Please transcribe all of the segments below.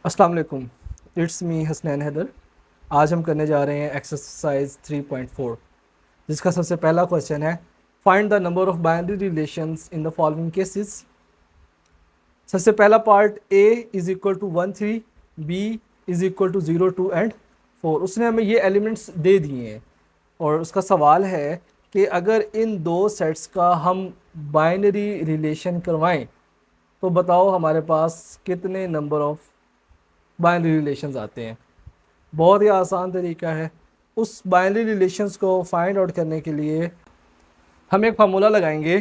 अस्सलाम वालेकुम। It's me Hasnain Haider. आज हम करने जा रहे हैं एक्सरसाइज 3.4, जिसका सबसे पहला क्वेश्चन है find the number of binary relations in the following cases. सबसे पहला part a is equal to 1 3, b is equal to 0 2 and 4। उसने हमें ये एलिमेंट्स दे दिए हैं और उसका सवाल है कि अगर इन दो सेट्स का हम बाइनरी रिलेशन करवाएं तो बताओ हमारे पास कितने नंबर ऑफ बाइनरी रिलेशंस आते हैं। बहुत ही आसान तरीका है। उस बाइनरी रिलेशंस को फाइंड आउट करने के लिए हम एक फार्मूला लगाएंगे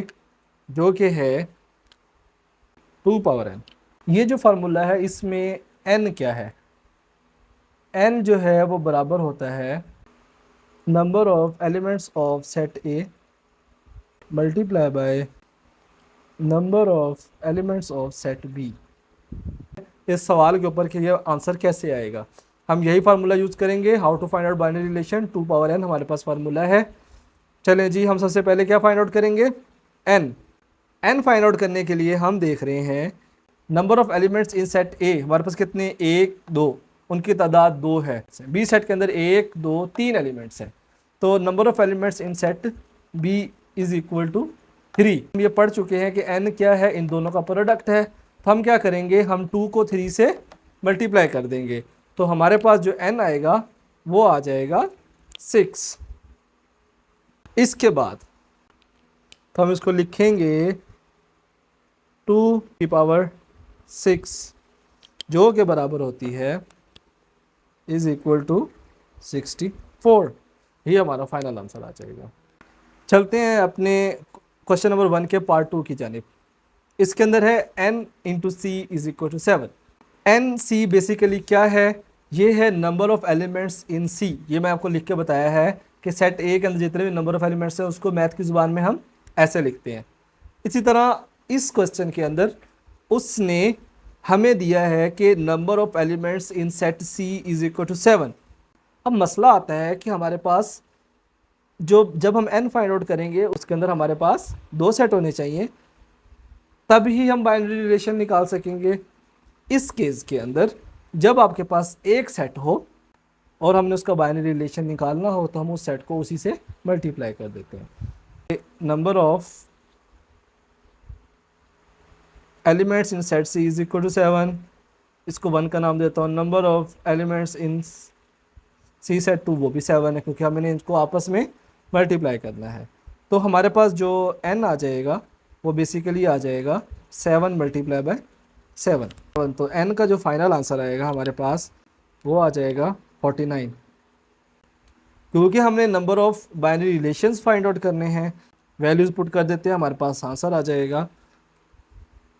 जो कि है 2 पावर n। ये जो फार्मूला है इसमें n क्या है? n जो है वो बराबर होता है number of elements of set A multiply by number of elements of set B. इस सवाल के ऊपर कि ये आंसर कैसे आएगा, हम यही फार्मूला यूज़ करेंगे। How to find out binary relation 2 power n हमारे पास फार्मूला है। चलें जी, हम सबसे पहले क्या फाइंड आउट करेंगे? n फाइंड आउट करने के लिए हम देख रहे हैं number of elements in set ए हमारे पास कितने, 1 2, उनकी तादाद 2 है। बी सेट के अंदर 1 2 3 एलिमेंट्स हैं, तो number of elements in set B is equal to 3। हम ये पढ़ चुके हैं कि n क्या है, इन दोनों का प्रोडक्ट है। तो हम क्या करेंगे, हम 2 को 3 से मल्टीप्लाई कर देंगे, तो हमारे पास जो n आएगा वो आ जाएगा 6। इसके बाद तो हम इसको लिखेंगे 2 की पावर 6 जो के बराबर होती है इज इक्वल टू 64। ये हमारा फाइनल आंसर आ जाएगा। चलते हैं अपने क्वेश्चन नंबर 1 के पार्ट 2 की जानिब। इसके अंदर है n into C is equal to 7। N C basically क्या है? ये है number of elements in C. ये मैं आपको लिख के बताया है कि सेट ए के अंदर जितने भी नंबर ऑफ एलिमेंट्स हैं उसको मैथ की ज़ुबान में हम ऐसे लिखते हैं। इसी तरह इस क्वेश्चन के अंदर उसने हमें दिया है कि number of elements in set C is equal to 7। अब मसला आता है कि हमारे पास जब हम n फाइंड आउट करेंगे उसके अंदर हमारे पास 2 सेट होने चाहिए, तभी हम बाइनरी रिलेशन निकाल सकेंगे। इस केस के अंदर जब आपके पास एक सेट हो और हमने उसका बाइनरी रिलेशन निकालना हो तो हम उस सेट को उसी से मल्टीप्लाई कर देते हैं। Number of elements in set C is equal to 7, इसको 1 का नाम देता हूँ। Number of elements in C set 2 वो भी 7 है, क्योंकि हमने इनको आपस में मल्टीप्लाई करना है। तो हमारे पास जो n आ जाएगा वो बेसिकली आ जाएगा 7 मल्टीप्लाई बाय 7। तो n का जो फाइनल आंसर आएगा हमारे पास वो आ जाएगा 49। क्योंकि हमने number of binary relations find out करने हैं, वैल्यूज़ पुट कर देते हैं, हमारे पास आंसर आ जाएगा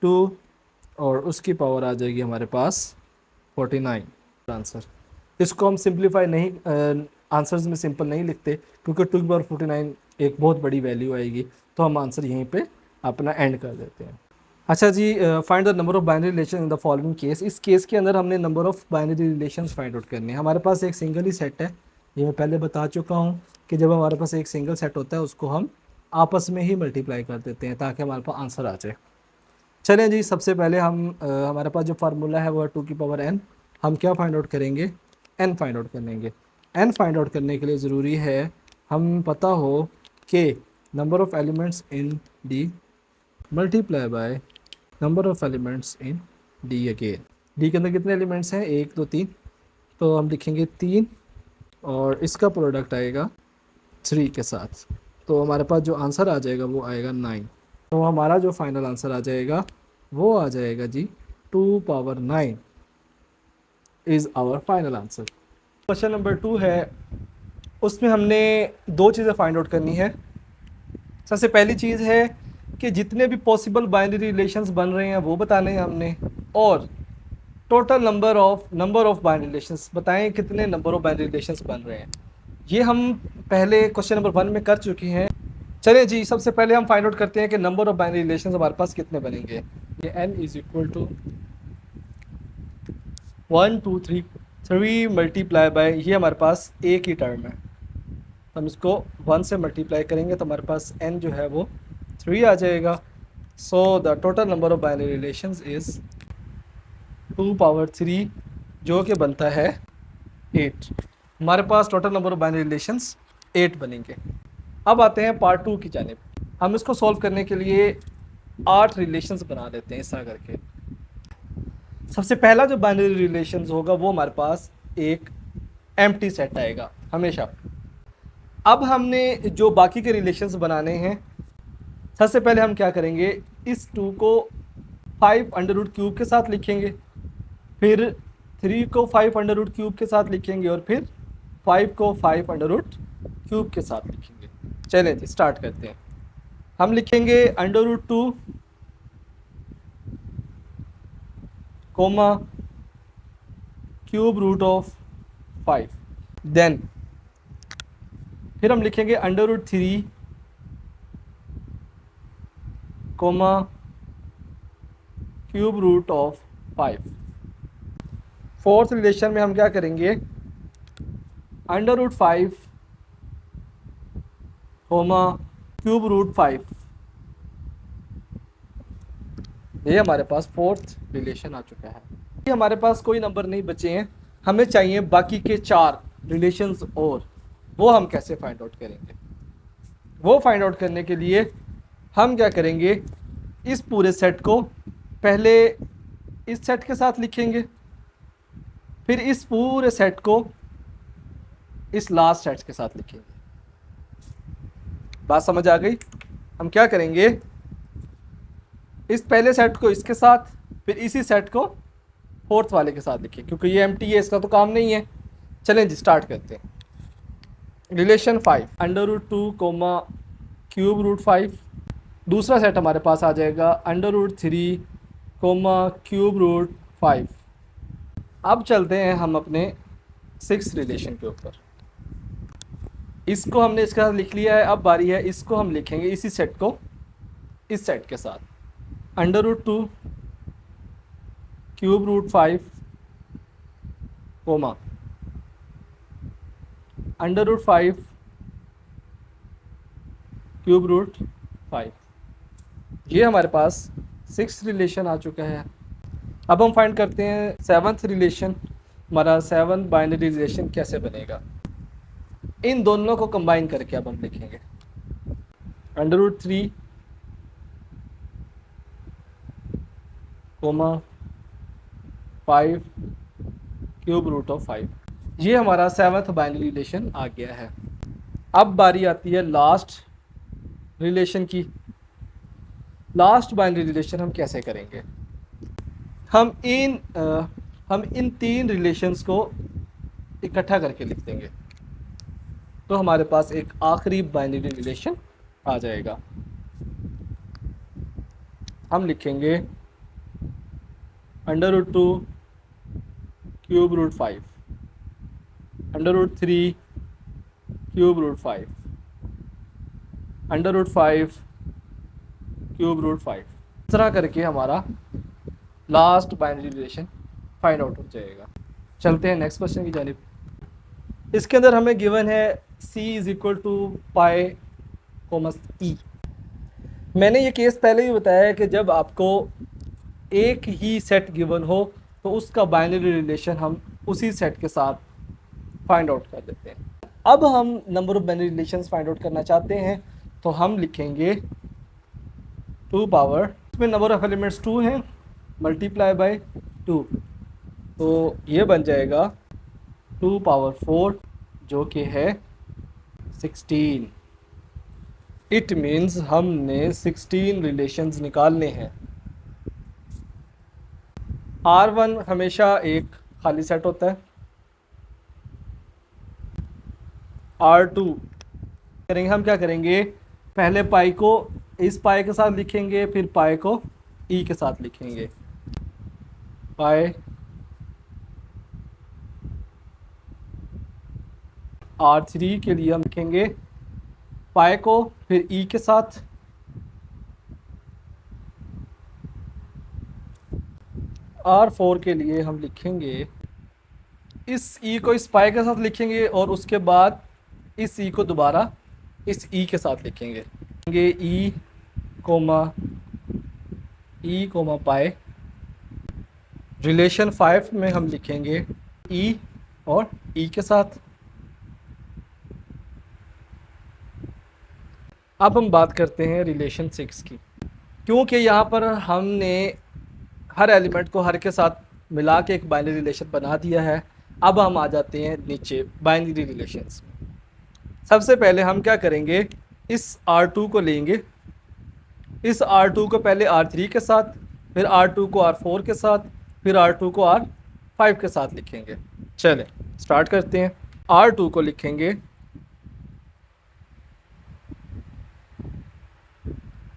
2 और उसकी पावर आ जाएगी हमारे पास 49 आंसर। इसको हम सिंप्लीफाई नहीं, आंसर्स में सिंपल नहीं लिखते, क्योंकि 2 की पावर 49 एक बहुत बड़ी वैल्यू आएगी, तो हम आंसर यहीं पे अपना एंड कर देते हैं। अच्छा जी, find the number of binary relation in the following case. इस केस के अंदर हमने number of binary relations find out करने हैं। हमारे पास एक सिंगल ही सेट है, ये मैं पहले बता चुका हूँ कि जब हमारे पास एक सिंगल सेट होता है उसको हम आपस में ही मल्टीप्लाई कर देते हैं ताकि हमारे पास आंसर आ जाए। चलें जी, सबसे पहले हमारे पास जो फार्मूला है वो है 2 की पावर n। हम क्या फाइंड आउट करेंगे? n फाइंड आउट करेंगे। n फाइंड आउट करने के लिए ज़रूरी है हम पता हो कि number of elements in d multiply by number of elements in d again. d के अंदर कितने एलिमेंट्स हैं? 1 2 3, तो हम लिखेंगे 3 और इसका प्रोडक्ट आएगा 3 के साथ, तो हमारे पास जो आंसर आ जाएगा वो आएगा 9। तो हमारा जो फाइनल आंसर आ जाएगा वो आ जाएगा जी 2 power 9 is our final answer. Question number 2 है, उसमें हमने 2 चीज़ें फाइंड आउट करनी है। सबसे पहली चीज़ है कि जितने भी पॉसिबल बाइनरी रिलेशंस बन रहे हैं वो बताने हैं हमने, और total number of binary relations बताएं कितने नंबर ऑफ बाइनरी रिलेशंस बन रहे हैं। ये हम पहले क्वेश्चन नंबर 1 में कर चुके हैं। चलिए जी, सबसे पहले हम फाइंड आउट करते हैं कि नंबर ऑफ बाइनरी रिलेशंस हमारे पास कितने बनेंगे। ये n is equal to 1 2 3 3 multiply by, ये हमारे पास एक ही टर्म है, हम इसको 1 से मल्टीप्लाई करेंगे तो हमारे पास n जो है वो 3 आ जाएगा। So the total number of binary relations is 2 power 3 जो कि बनता है 8। हमारे पास total number of binary relations 8 बनेंगे। अब आते हैं पार्ट 2 की जानिब। हम इसको सॉल्व करने के लिए 8 रिलेशंस बना लेते हैं इस तरह करके। सबसे पहला जो बाइनरी रिलेशंस होगा वो हमारे पास एक एम्प्टी सेट आएगा हमेशा। अब हमने जो बाकी के रिलेशंस बनाने हैं, सबसे पहले हम क्या करेंगे, इस 2 को 5 अंडर रूट क्यूब के साथ लिखेंगे, फिर 3 को 5 अंडर रूट क्यूब के साथ लिखेंगे और फिर 5 को 5 अंडर रूट क्यूब के साथ लिखेंगे। चलें जी स्टार्ट करते हैं। हम लिखेंगे under root 2 comma cube root of 5। Then फिर हम लिखेंगे under root 3 comma cube root of 5। Fourth relation में हम क्या करेंगे, under root 5 comma cube root 5। ये हमारे पास फोर्थ रिलेशन आ चुका है। ये हमारे पास कोई नंबर नहीं बचे हैं, हमें चाहिए बाकी के 4 रिलेशंस और वो हम कैसे फाइंड आउट करेंगे। वो फाइंड आउट करने के लिए हम क्या करेंगे, इस पूरे सेट को पहले इस सेट के साथ लिखेंगे, फिर इस पूरे सेट को इस लास्ट सेट के साथ लिखेंगे। बात समझ आ गई? हम क्या करेंगे, इस पहले सेट को इसके साथ, फिर इसी सेट को फोर्थ वाले के साथ लिखें, क्योंकि ये एम्प्टी है, इसका तो काम नहीं है। चलें जी स्टार्ट करते हैं। Relation 5 under root 2 comma cube root 5। दूसरा सेट हमारे पास आ जाएगा under root 3 comma cube root 5। अब चलते हैं हम अपने 6 रिलेशन के ऊपर। इसको हमने इसके साथ लिख लिया है, अब बारी है इसको हम लिखेंगे इसी सेट को इस सेट के साथ। Under root 2 cube root 5 comma under root 5 cube root 5। ये हमारे पास 6 रिलेशन आ चुका है। अब हम फाइंड करते हैं 7th रिलेशन। हमारा 7 बाइनरी रिलेशन कैसे बनेगा, इन दोनों को कंबाइन करके अब हम लिखेंगे। Under root 3 comma 5 cube root of 5। ये हमारा 7th बाइनरी रिलेशन आ गया है। अब बारी आती है लास्ट रिलेशन की। लास्ट बाइनरी रिलेशन हम कैसे करेंगे, हम इन 3 रिलेशंस को इकट्ठा करके लिख देंगे, तो हमारे पास एक आखिरी बाइनरी रिलेशन आ जाएगा। हम लिखेंगे under root 2 cube root 5 under root 3 cube root 5 under root 5 cube root 5। इस तरह करके हमारा last binary relation find out हो जाएगा। चलते हैं नेक्स्ट क्वेश्चन की जानिब। इसके अंदर हमें गिवन है c is equal to pi commas e. मैंने ये केस पहले ही बताया है कि जब आपको एक ही सेट गिवन हो तो उसका बाइनरी रिलेशन हम उसी सेट के साथ फाइंड आउट कर देते हैं। अब हम number of binary relations find out करना चाहते हैं, तो हम लिखेंगे 2 पावर, इसमें नंबर ऑफ एलिमेंट्स 2 हैं, मल्टीप्लाई बाय 2, तो ये बन जाएगा 2 पावर 4 जो कि है 16। इट मीन्स हमने 16 रिलेशंस निकालने हैं। R1 हमेशा एक खाली सेट होता है। R2 करेंगे, हम क्या करेंगे, पहले पाई को इस पाई के साथ लिखेंगे, फिर पाई को ई के साथ लिखेंगे। पाई R3 के लिए हम लिखेंगे पाई को फिर ई के साथ, R4 के लिए हम लिखेंगे इस ई को इस पाई के साथ लिखेंगे और उसके बाद इस ई को दोबारा इस ई के साथ लिखेंगे। ई कोमा पाई रिलेशन 5 में हम लिखेंगे ई और ई के साथ। अब हम बात करते हैं रिलेशन 6 की। क्योंकि यहाँ पर हमने हर एलिमेंट को हर के साथ मिला के एक बाइनरी रिलेशन बना दिया है। अब हम आ जाते हैं नीचे बाइनरी रिलेशंस में। सबसे पहले हम क्या करेंगे, इस R2 को लेंगे, इस R2 को पहले R3 के साथ, फिर R2 को R4 के साथ, फिर R2 को R5 के साथ लिखेंगे। चलें स्टार्ट करते हैं। R2 को लिखेंगे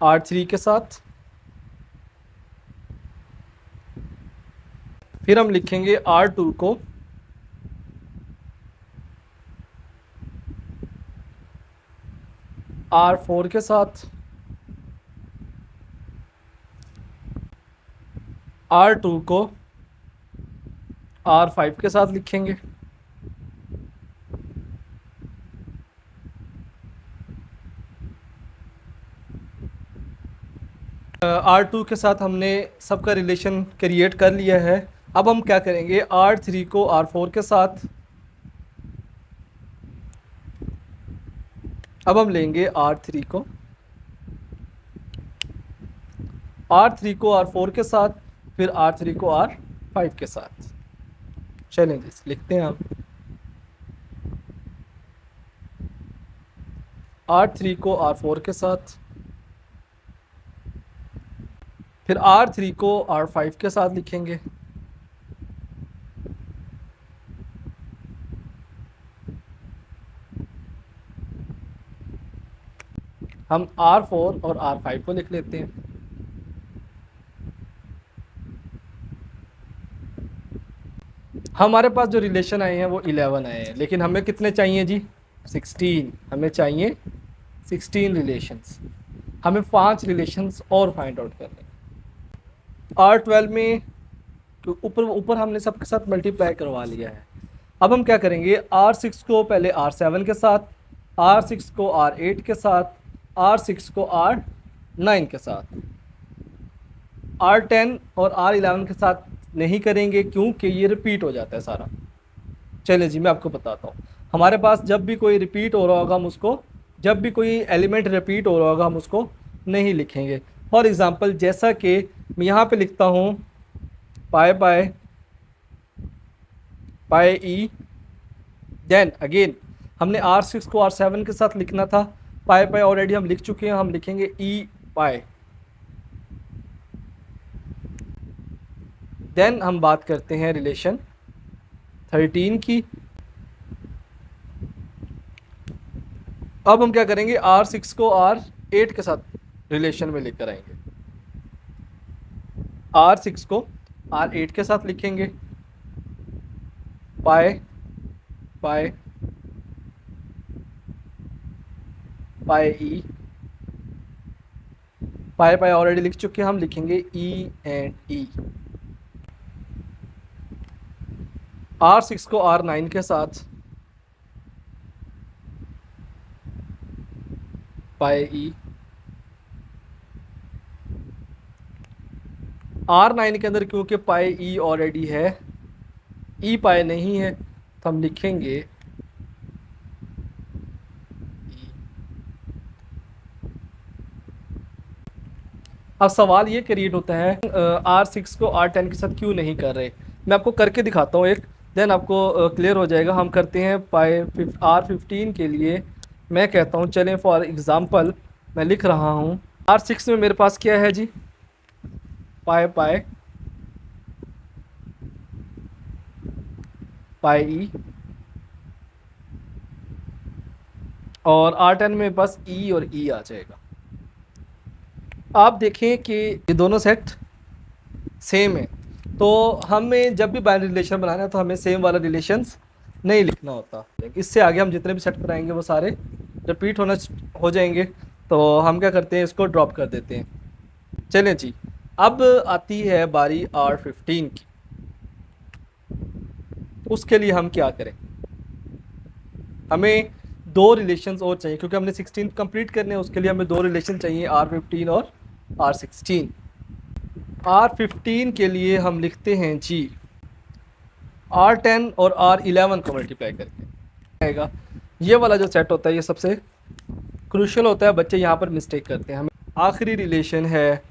R3 के साथ, फिर हम लिखेंगे R2 को R4 के साथ, R2 को R5 के साथ लिखेंगे। R2 के साथ हमने सबका रिलेशन क्रिएट कर लिया है। अब हम क्या करेंगे, R3 को R4 के साथ, अब हम लेंगे R3 को R4 के साथ, फिर R3 को R5 के साथ। चलें जी लिखते हैं हम R3 को R4 के साथ, फिर R3 को R5 के साथ लिखेंगे। हम R4 और R5 को लिख लेते हैं। हमारे पास जो रिलेशन आए हैं वो 11 आए हैं, लेकिन हमें कितने चाहिए जी, 16। हमें चाहिए 16 रिलेशंस। हमें 5 रिलेशंस और फाइंड आउट करने। R12 में तो ऊपर ऊपर हमने सबके साथ मल्टीप्लाई करवा लिया है। अब हम क्या करेंगे, R6 को पहले R7 के साथ, R6 को R8 के साथ, R6 को R9 के साथ, R10 और R11 के साथ नहीं करेंगे क्योंकि ये रिपीट हो जाता है सारा। चलिए जी मैं आपको बताता हूँ। हमारे पास जब भी कोई रिपीट हो रहा होगा हम उसको, जब भी कोई एलिमेंट रिपीट हो रहा होगा हम उसको नहीं लिखेंगे। फॉर एग्ज़ाम्पल जैसा कि मैं यहाँ पे लिखता हूँ पाई पाई पाई ई, देन अगेन हमने R6 को R7 के साथ लिखना था। पाई पाई ऑलरेडी हम लिख चुके हैं, हम लिखेंगे ई पाई। देन हम बात करते हैं रिलेशन 13 की। अब हम क्या करेंगे, R6 को R8 के साथ रिलेशन में लेकर आएंगे। R6 को R8 के साथ लिखेंगे, पाई पाई पाई ई। पाई पाई ऑलरेडी लिख चुके हैं, हम लिखेंगे ई एंड ई। R6 को R9 के साथ, पाई ई। R9 के अंदर क्योंकि पाई ई ऑलरेडी है, ई पाई नहीं है, तो हम लिखेंगे ई। अब सवाल ये क्रिएट होता है R6 को R10 के साथ क्यों नहीं कर रहे। मैं आपको करके दिखाता हूँ एक, देन आपको क्लियर हो जाएगा। हम करते हैं पाई R15 के लिए। मैं कहता हूँ चलें फॉर एग्ज़ाम्पल मैं लिख रहा हूँ R6 में मेरे पास क्या है जी, पाई पाई पाई ई, और R10 में बस ई और ई आ जाएगा। आप देखें कि ये दोनों सेट सेम है, तो हमें जब भी बाइनरी रिलेशन बनाना है तो हमें सेम वाला रिलेशंस नहीं लिखना होता। इससे आगे हम जितने भी सेट कराएंगे वो सारे रिपीट हो जाएंगे, तो हम क्या करते हैं इसको ड्रॉप कर देते हैं। चलें जी, अब आती है बारी R15 की। उसके लिए हम क्या करें, हमें 2 रिलेशंस और चाहिए क्योंकि हमने 16 कंप्लीट करने हैं। उसके लिए हमें 2 रिलेशन चाहिए, R15 और R16। R15 के लिए हम लिखते हैं जी R10 और R11 को मल्टीप्लाई करके आएगा। ये वाला जो सेट होता है ये सबसे क्रूशियल होता है, बच्चे यहाँ पर मिस्टेक करते हैं। हमें आखिरी रिलेशन है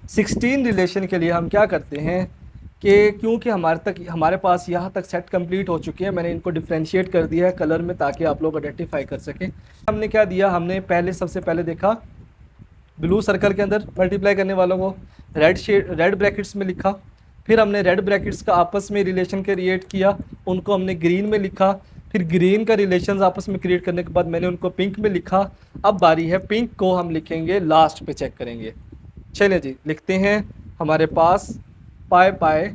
16 रिलेशन के लिए हम क्या करते हैं कि क्योंकि हमारे पास यहाँ तक सेट कंप्लीट हो चुके हैं, मैंने इनको डिफ्रेंशिएट कर दिया है कलर में ताकि आप लोग आइडेंटिफाई कर सकें। हमने क्या दिया, हमने सबसे पहले देखा ब्लू सर्कल के अंदर मल्टीप्लाई करने वालों को रेड ब्रैकेट्स में लिखा, फिर हमने रेड ब्रैकेट्स का आपस में रिलेशन क्रिएट किया, उनको हमने ग्रीन में लिखा, फिर ग्रीन का रिलेशंस आपस में क्रिएट करने के बाद मैंने उनको पिंक में लिखा। अब बारी है पिंक को हम लिखेंगे लास्ट पे, चेक करेंगे। चलिए जी लिखते हैं। हमारे पास पाई पाई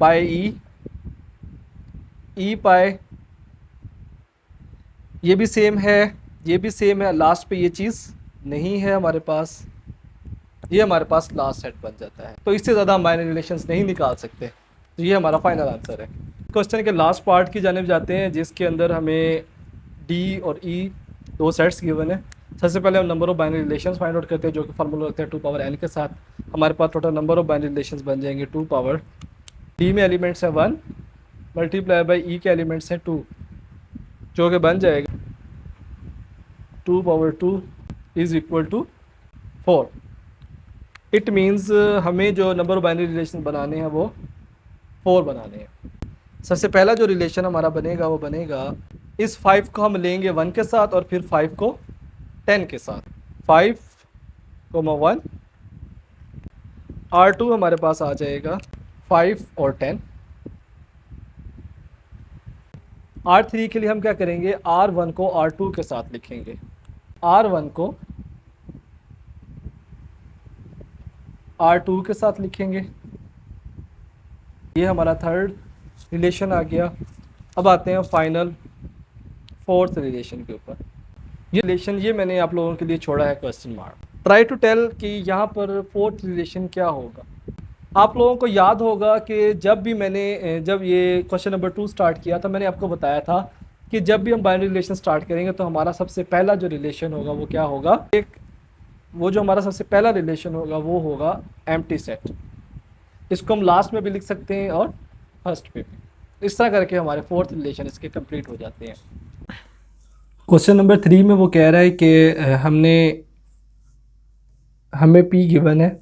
पाई ई पाई, ये भी सेम है, ये भी सेम है। लास्ट पे ये चीज़ नहीं है हमारे पास, ये हमारे पास लास्ट सेट बन जाता है। तो इससे ज़्यादा हम बाइनरी रिलेशंस नहीं निकाल सकते। तो ये हमारा फाइनल आंसर है। क्वेश्चन के लास्ट पार्ट की जानिब जाते हैं जिसके अंदर हमें डी और ई दो सेट्स गिवन है। सबसे पहले हम number of binary relations find out करते हैं जो कि फार्मूला रखते हैं 2 पावर n के साथ। हमारे पास total number of binary relations बन जाएंगे 2 पावर, डी में एलिमेंट्स है 1 मल्टीप्लाई बाई ई के एलिमेंट्स हैं 2, जो कि बन जाएगा 2 power 2 is equal to 4। It means हमें जो नंबर ऑफ बाइनरी रिलेशन बनाने हैं वो 4 बनाने हैं। सबसे पहला जो रिलेशन हमारा बनेगा वो बनेगा, इस 5 को हम लेंगे 1 के साथ और फिर 5 को 10 के साथ। 5, 1 R2 हमारे पास आ जाएगा 5 और 10। R3 के लिए हम क्या करेंगे, R1 को R2 के साथ लिखेंगे, R1 को R2 के साथ लिखेंगे। ये हमारा थर्ड रिलेशन आ गया। अब आते हैं फाइनल फोर्थ रिलेशन के ऊपर। ये रिलेशन ये मैंने आप लोगों के लिए छोड़ा है question mark. Try to tell कि यहाँ पर फोर्थ रिलेशन क्या होगा। आप लोगों को याद होगा कि जब ये क्वेश्चन नंबर 2 स्टार्ट किया था, मैंने आपको बताया था कि जब भी हम बाइनरी रिलेशन स्टार्ट करेंगे तो हमारा सबसे पहला जो रिलेशन होगा वो क्या होगा, वो जो हमारा सबसे पहला रिलेशन होगा वो होगा एम्प्टी सेट। इसको हम लास्ट में भी लिख सकते हैं और फर्स्ट पे भी। इस तरह करके हमारे फोर्थ रिलेशन इसके कंप्लीट हो जाते हैं। क्वेश्चन नंबर 3 में वो कह रहा है कि हमें पी गिवन है,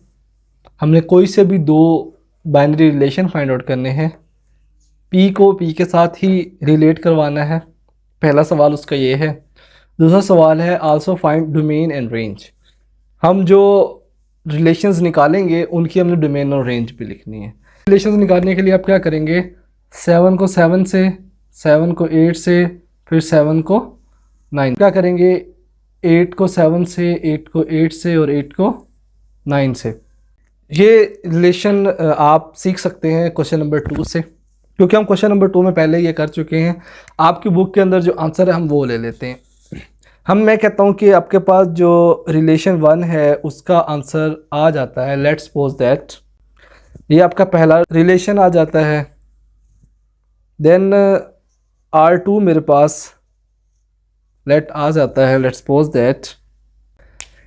हमने कोई से भी दो बाइनरी रिलेशन फाइंड आउट करने हैं, पी को पी के साथ ही रिलेट करवाना है। पहला सवाल उसका ये है। दूसरा सवाल है also find domain and range. हम जो रिलेशंस निकालेंगे उनकी हमने डोमेन और रेंज भी लिखनी है। रिलेशंस निकालने के लिए आप क्या करेंगे, 7 को 7 से, 7 को 8 से, फिर 7 को 9, क्या करेंगे 8 को 7 से, 8 को 8 से और 8 को 9 से। ये रिलेशन आप सीख सकते हैं क्वेश्चन नंबर 2 से, क्योंकि हम क्वेश्चन नंबर 2 में पहले ये कर चुके हैं। आपकी बुक के अंदर जो आंसर है हम वो ले लेते हैं। मैं कहता हूँ कि आपके पास जो रिलेशन 1 है उसका आंसर आ जाता है। लेट्स सपोज दैट ये आपका पहला रिलेशन आ जाता है। देन R2 मेरे पास आ जाता है। Let's suppose that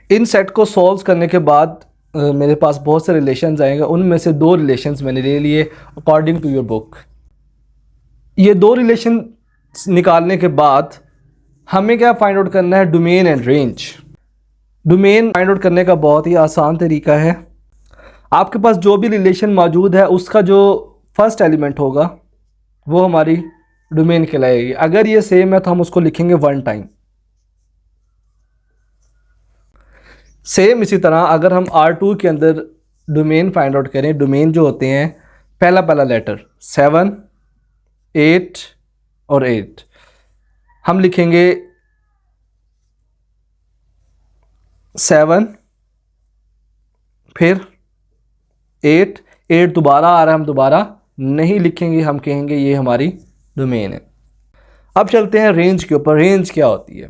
in set को सॉल्व करने के बाद मेरे पास बहुत से रिलेशंस आएंगे, उनमें से 2 रिलेशंस मैंने ले लिए अकॉर्डिंग टू योर बुक। ये 2 रिलेशन निकालने के बाद हमें क्या फाइंड आउट करना है, domain and range. Domain find out करने का बहुत ही आसान तरीका है। आपके पास जो भी रिलेशन मौजूद है उसका जो फर्स्ट एलिमेंट होगा वो हमारी डोमेन कहलाएगी। अगर ये सेम है तो हम उसको लिखेंगे 1 टाइम। सेम इसी तरह अगर हम R2 के अंदर डोमेन फाइंड आउट करें, डोमेन जो होते हैं पहला लेटर 7, 8 और 8, हम लिखेंगे 7 फिर 8 दोबारा आ रहा है, हम दोबारा नहीं लिखेंगे, हम कहेंगे ये हमारी डोमेन है। अब चलते हैं रेंज के ऊपर। रेंज क्या होती है,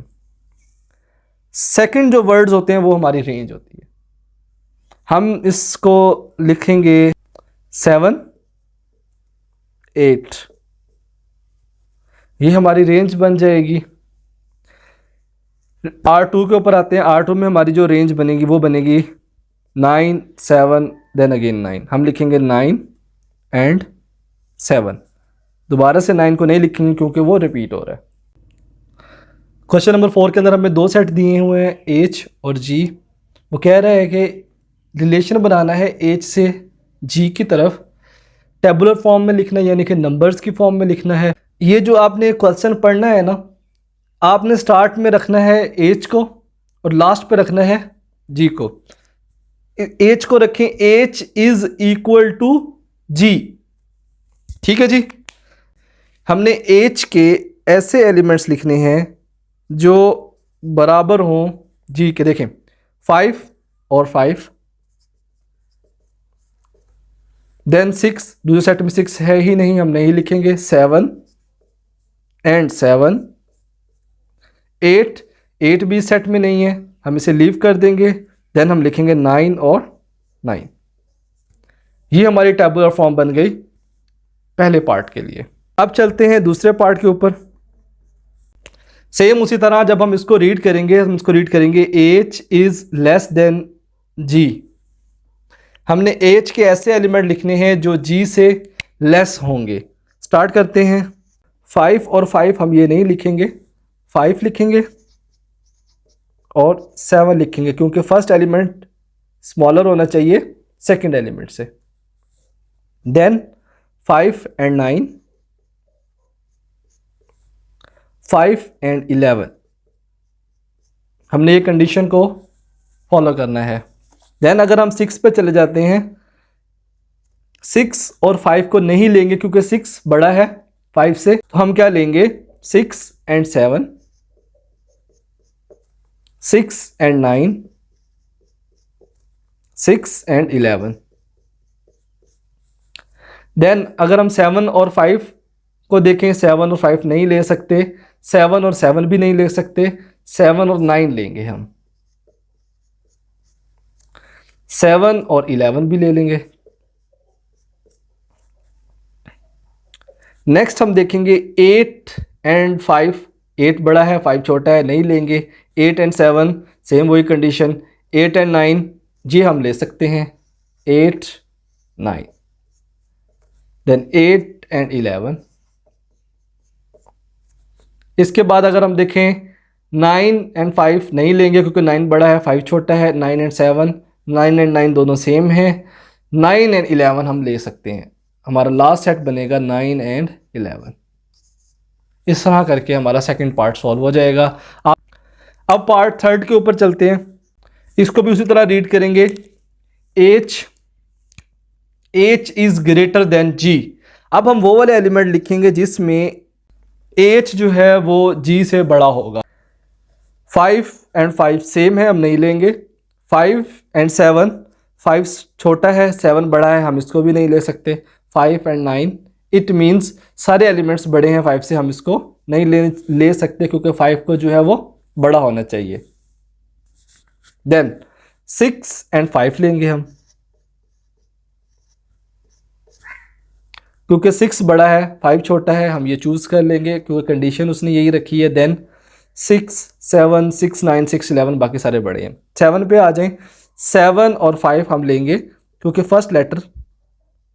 सेकंड जो वर्ड्स होते हैं वो हमारी रेंज होती है। हम इसको लिखेंगे 7, 8, ये हमारी रेंज बन जाएगी। R2 के ऊपर आते हैं। R2 में हमारी जो रेंज बनेगी वो बनेगी 9 7 देन अगेन 9। हम लिखेंगे 9 एंड 7। दोबारा से 9 को नहीं लिखेंगे क्योंकि वो रिपीट हो रहा है। क्वेश्चन नंबर 4 के अंदर हमें दो सेट दिए हुए हैं, H और G। वो कह रहा है कि रिलेशन बनाना है H से G की तरफ, टेबुलर फॉर्म में लिखना है, यानी कि नंबर्स की फॉर्म में लिखना है। ये जो आपने क्वेश्चन पढ़ना है ना, आपने स्टार्ट में रखना है H को और लास्ट पे रखना है G को। H को रखें H is equal to G, ठीक है जी। हमने H के ऐसे एलिमेंट्स लिखने हैं जो बराबर हों G के। देखें 5 और 5, देन 6, दूसरे सेट में 6 है ही नहीं, हम नहीं लिखेंगे। 7 एंड 7, 8 भी सेट में नहीं है, हम इसे लीव कर देंगे। देन हम लिखेंगे 9 और 9। ये हमारी टेबुलर फॉर्म बन गई पहले पार्ट के लिए। अब चलते हैं दूसरे पार्ट के ऊपर। सेम उसी तरह जब हम इसको रीड करेंगे, हम इसको रीड करेंगे H is less than G। हमने H के ऐसे एलिमेंट लिखने हैं जो G से लेस होंगे। स्टार्ट करते हैं। 5 और 5 हम ये नहीं लिखेंगे, 5 लिखेंगे और 7 लिखेंगे क्योंकि फर्स्ट एलिमेंट स्मॉलर होना चाहिए सेकंड एलिमेंट से। Then 5 and 9, 5 and 11। हमने ये कंडीशन को फॉलो करना है। देन अगर हम 6 पे चले जाते हैं, 6 और 5 को नहीं लेंगे क्योंकि 6 बड़ा है 5 से, तो हम क्या लेंगे 6 एंड 7, 6 एंड 9, 6 एंड 11। देन अगर हम 7 और 5 को देखें, 7 और 5 नहीं ले सकते, 7 और 7 भी नहीं ले सकते, 7 और 9 लेंगे हम। 7 और 11 भी ले लेंगे। नेक्स्ट हम देखेंगे 8 एंड 5। 8 बड़ा है 5 छोटा है, नहीं लेंगे। 8 एंड 7 सेम वही कंडीशन। 8 एंड 9 जी हम ले सकते हैं। 8 9, देन 8 एंड 11। इसके बाद अगर हम देखें 9 एंड 5 नहीं लेंगे क्योंकि 9 बड़ा है 5 छोटा है। 9 एंड 7, 9 एंड 9 दोनों सेम हैं। 9 एंड 11 हम ले सकते हैं। हमारा लास्ट सेट बनेगा 9 एंड 11। इस तरह करके हमारा सेकंड पार्ट सॉल्व हो जाएगा। अब पार्ट थर्ड के ऊपर चलते हैं। इसको भी उसी तरह रीड करेंगे। H is greater than G। अब हम वो वाले एलिमेंट लिखेंगे जिसमें H जो है वो G से बड़ा होगा। 5 एंड 5 सेम है, हम नहीं लेंगे। 5 एंड 7, 5 छोटा है 7 बड़ा है, हम इसको भी नहीं ले सकते। 5 एंड 9, इट मीन्स सारे एलिमेंट्स बड़े हैं 5 से, हम इसको नहीं ले सकते क्योंकि 5 को जो है वो बड़ा होना चाहिए। देन 6 एंड 5 लेंगे हम क्योंकि 6 बड़ा है 5 छोटा है, हम ये चूज़ कर लेंगे क्योंकि कंडीशन उसने यही रखी है। देन 6 7 6 9 6 11 बाकी सारे बड़े हैं। 7 पे आ जाएं। 7 और 5 हम लेंगे क्योंकि फर्स्ट लेटर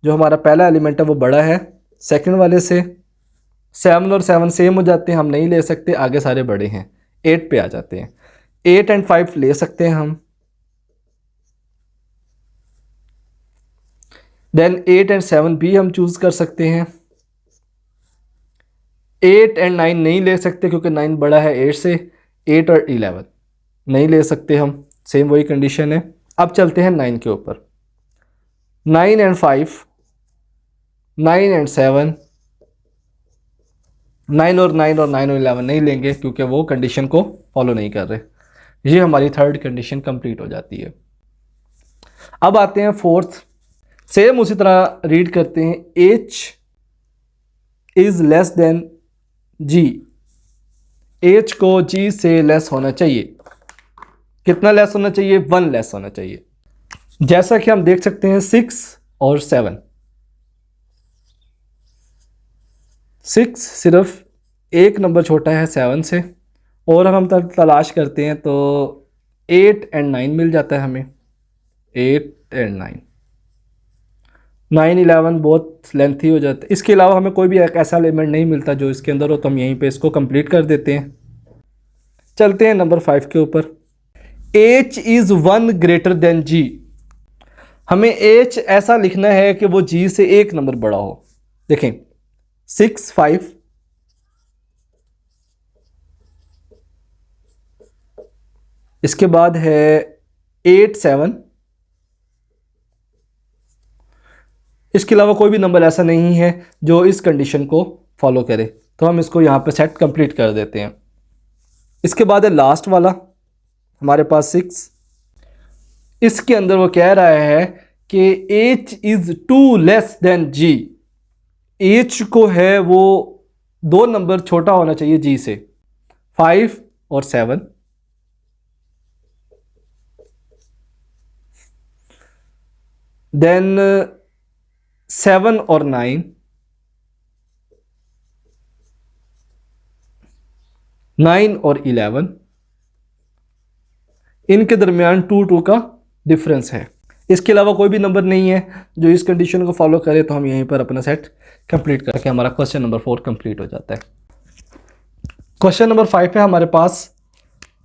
जो हमारा पहला एलिमेंट है वो बड़ा है सेकंड वाले से। 7 और 7 सेम हो जाते हैं, हम नहीं ले सकते, आगे सारे बड़े हैं। 8 पे आ जाते हैं। 8 एंड 5 ले सकते हैं हम। देन 8 एंड 7 भी हम चूज़ कर सकते हैं। 8 एंड 9 नहीं ले सकते क्योंकि 9 बड़ा है 8 से। 8 और 11 नहीं ले सकते हम, सेम वही कंडीशन है। अब चलते हैं 9 के ऊपर। 9 एंड 5, 9 एंड 7, 9 और 9 और 9 और 11 नहीं लेंगे क्योंकि वो कंडीशन को फॉलो नहीं कर रहे। ये हमारी थर्ड कंडीशन कंप्लीट हो जाती है। अब आते हैं फोर्थ। सेम उसी तरह रीड करते हैं। H is less than G। H को G से लेस होना चाहिए। कितना लेस होना चाहिए? 1 लेस होना चाहिए। जैसा कि हम देख सकते हैं 6 और 7, 6 सिर्फ एक नंबर छोटा है 7 से और हम तलाश करते हैं तो 8 और 9 मिल जाता है हमें। 8 और 9, 9, 11 बहुत लेंथी हो जाता है। इसके अलावा हमें कोई भी एक ऐसा एलिमेंट नहीं मिलता जो इसके अंदर हो, तो हम यहीं पे इसको कंप्लीट कर देते हैं। चलते हैं नंबर 5 के ऊपर। H is 1 greater than G। हमें H ऐसा लिखना है कि वो G से एक नंबर बड़ा हो। देखें 6, 5, इसके बाद है 8, 7, इसके अलावा कोई भी नंबर ऐसा नहीं है जो इस कंडीशन को फॉलो करे, तो हम इसको यहाँ पे सेट कंप्लीट कर देते हैं। इसके बाद है लास्ट वाला हमारे पास 6। इसके अंदर वो कह रहा है कि H is 2 less than G। H को है वो 2 नंबर छोटा होना चाहिए G से, 5 और 7। देन 7 और 9, 9 और 11, इनके दरमियान 2, 2 का डिफरेंस है। इसके अलावा कोई भी नंबर नहीं है जो इस कंडीशन को फॉलो करे, तो हम यहीं पर अपना सेट कंप्लीट करके हमारा क्वेश्चन नंबर 4 कंप्लीट हो जाता है। क्वेश्चन नंबर 5 है हमारे पास,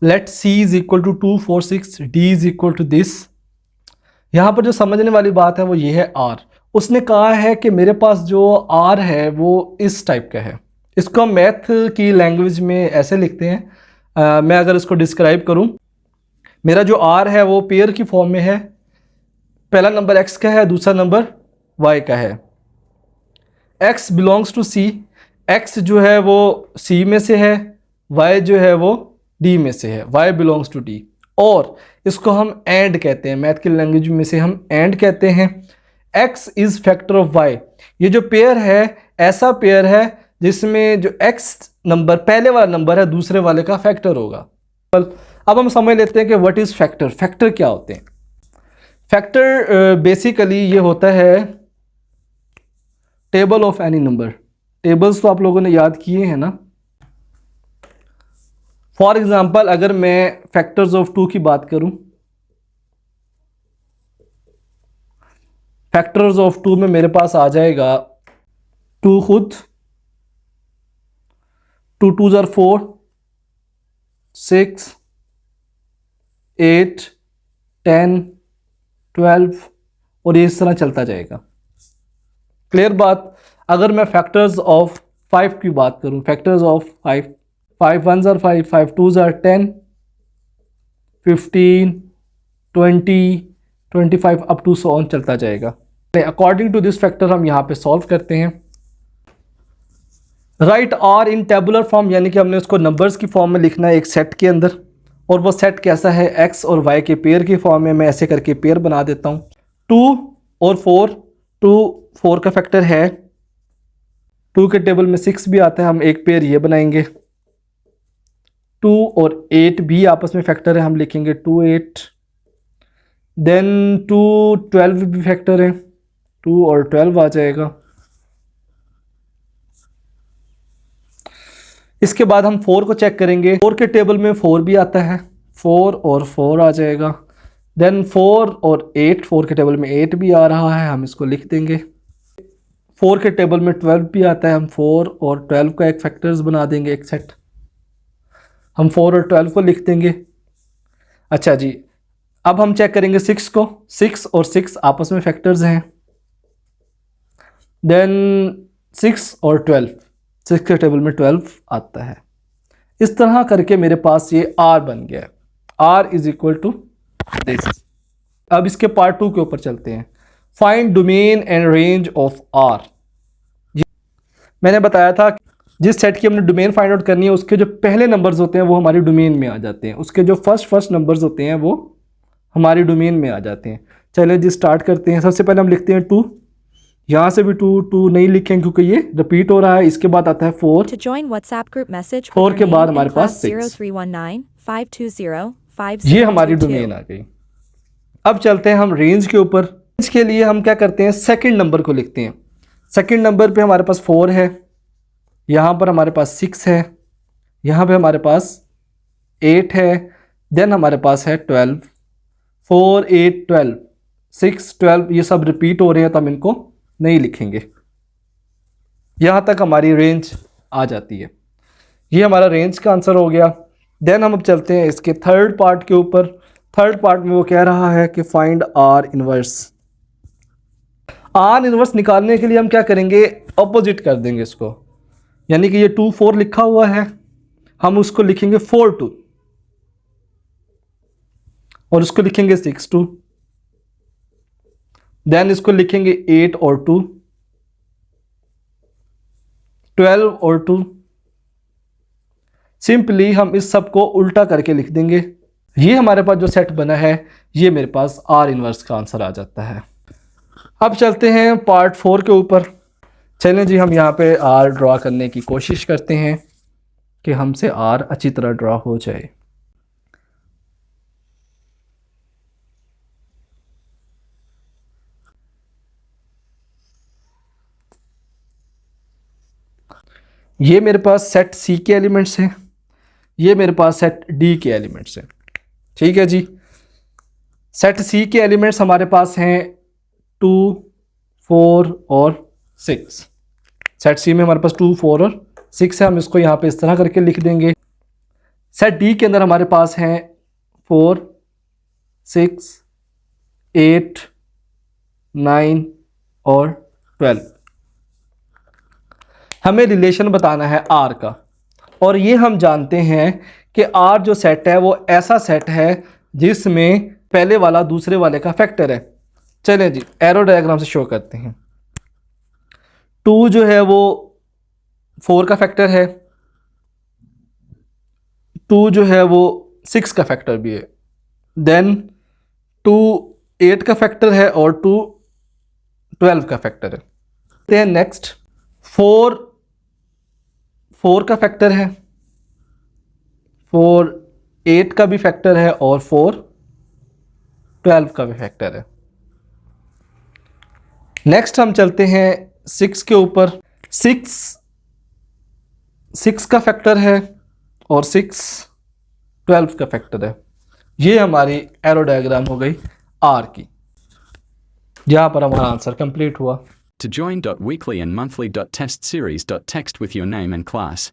let C is equal to 2, 4, 6, D is equal to this. यहाँ पर जो समझने वाली बात है वो ये है R। उसने कहा है कि मेरे पास जो R है वो इस टाइप का है। इसको हम मैथ की लैंग्वेज में ऐसे लिखते हैं। मैं अगर इसको डिस्क्राइब करूँ, मेरा जो R है वो पेयर की फॉर्म में है। पहला नंबर X का है, दूसरा नंबर Y का है। X belongs to C। X जो है वो C में से है, Y जो है वो D में से है। Y belongs to D। और इसको हम एंड कहते हैं, मैथ की लैंग्वेज में से हम एंड कहते हैं। X is factor of Y। ये जो पेयर है ऐसा पेयर है जिसमें जो X नंबर पहले वाला नंबर है दूसरे वाले का फैक्टर होगा। अब हम समझ लेते हैं कि व्हाट इज़ फैक्टर। फैक्टर क्या होते हैं? फैक्टर बेसिकली ये होता है table of any number. Tables तो आप लोगों ने याद किए हैं ना। फॉर एग्जांपल अगर मैं फैक्टर्स ऑफ 2 की बात करूं, फैक्टर्स ऑफ 2 में मेरे पास आ जाएगा 2 खुद, 2 2s are 4, 6, 8, 10, 12 और ये इस तरह चलता जाएगा। क्लियर बात। अगर मैं फैक्टर्स ऑफ 5 की बात करूं, factors of 5, 5 1s are 5, 5 2s are 10, 15, 20, 25 up to so on चलता जाएगा। अकॉर्डिंग टू दिस फैक्टर हम यहाँ पे सॉल्व करते हैं। राइट R इन टेबुलर फॉर्म, यानी कि हमने उसको नंबर्स की फॉर्म में लिखना है एक सेट के अंदर, और वो सेट कैसा है? X और Y के पेयर की फॉर्म में। मैं ऐसे करके पेयर बना देता हूँ। 2 और 4, 2 4 का फैक्टर है। 2 के टेबल में 6 भी आता है, हम एक पेयर ये बनाएंगे। 2 और 8 भी आपस में फैक्टर है, हम लिखेंगे 2 8। देन 2 12 भी फैक्टर है, 2 और 12 आ जाएगा। इसके बाद हम 4 को चेक करेंगे। 4 के टेबल में 4 भी आता है, 4 और 4 आ जाएगा। देन 4 और 8, 4 के टेबल में 8 भी आ रहा है, हम इसको लिख देंगे। 4 के टेबल में 12 भी आता है, हम 4 और 12 का एक फैक्टर्स बना देंगे, एक सेट। हम 4 और 12 को लिख देंगे। अच्छा जी, अब हम चेक करेंगे 6 को। 6 और 6 आपस में फैक्टर्स हैं। देन 6 और 12, 6 के टेबल में 12 आता है। इस तरह करके मेरे पास ये R बन गया है। R is equal to this. अब इसके पार्ट 2 के ऊपर चलते हैं। Find domain and range of R। मैंने बताया था जिस सेट की हमने डोमेन फाइंड आउट करनी है उसके जो पहले नंबर्स होते हैं वो हमारी डोमेन में आ जाते हैं, उसके जो फर्स्ट नंबर्स होते हैं वो हमारी डोमेन में आ जाते हैं। चलिए जी स्टार्ट करते हैं। सबसे पहले हम लिखते हैं 2। यहाँ से भी 2 नहीं लिखेंगे क्योंकि ये रिपीट हो रहा है। इसके बाद आता है 4। To join WhatsApp group message 4 के बाद हमारे पास 6। 0319-520-5032। ये हमारी डोमेन आ गई। अब चलते हैं हम रेंज के ऊपर। रेंज के लिए हम क्या करते हैं? सेकंड नंबर को लिखते हैं। सेकंड नंबर पे हमारे पास 4 है, यहाँ पर हमारे पास 6 है, यहाँ पे हमारे पास 8 है, देन हमारे पास है 12, 4 8 12, 6 12, ये सब रिपीट हो रहे हैं तो हम इनको नहीं लिखेंगे। यहाँ तक हमारी रेंज आ जाती है। ये हमारा रेंज का आंसर हो गया। देन हम अब चलते हैं इसके थर्ड पार्ट के ऊपर। थर्ड पार्ट में वो कह रहा है कि find are inverse. Are inverse निकालने के लिए हम क्या करेंगे, अपोजिट कर देंगे इसको, यानी कि ये 2 4 लिखा हुआ है, हम उसको लिखेंगे 4 2, और उसको लिखेंगे 6 2, देन इसको लिखेंगे 8 और 2, 12 और 2। सिंपली हम इस सब को उल्टा करके लिख देंगे। ये हमारे पास जो सेट बना है, ये मेरे पास आर इनवर्स का आंसर आ जाता है। अब चलते हैं पार्ट 4 के ऊपर। चलें जी, हम यहाँ पे आर ड्रा करने की कोशिश करते हैं कि हमसे आर अच्छी तरह ड्रा हो जाए। ये मेरे पास सेट सी के एलिमेंट्स हैं, ये मेरे पास सेट डी के एलिमेंट्स हैं। ठीक है जी, सेट सी के एलिमेंट्स हमारे पास हैं 2 4 और 6। सेट सी में हमारे पास 2 4 और 6 है, हम इसको यहाँ पे इस तरह करके लिख देंगे। सेट डी के अंदर हमारे पास हैं 4 6 8 9 और 12। हमें रिलेशन बताना है आर का, और ये हम जानते हैं कि आर जो सेट है वो ऐसा सेट है जिसमें पहले वाला दूसरे वाले का फैक्टर है। चलें जी, एरो डायग्राम से शो करते हैं। 2 जो है वो 4 का फैक्टर है, 2 जो है वो 6 का फैक्टर भी है, देन 2 8 का फैक्टर है और 2 12 का फैक्टर है। नेक्स्ट 4 4 का फैक्टर है, 4 8 का भी फैक्टर है और 4 12 का भी फैक्टर है। नेक्स्ट हम चलते हैं 6 के ऊपर। 6 का फैक्टर है और 6 12 का फैक्टर है। ये हमारी एरो डायग्राम हो गई आर की, जहां पर हमारा आंसर कंप्लीट हुआ। To join.weekly and monthly.test series.text with your name and class.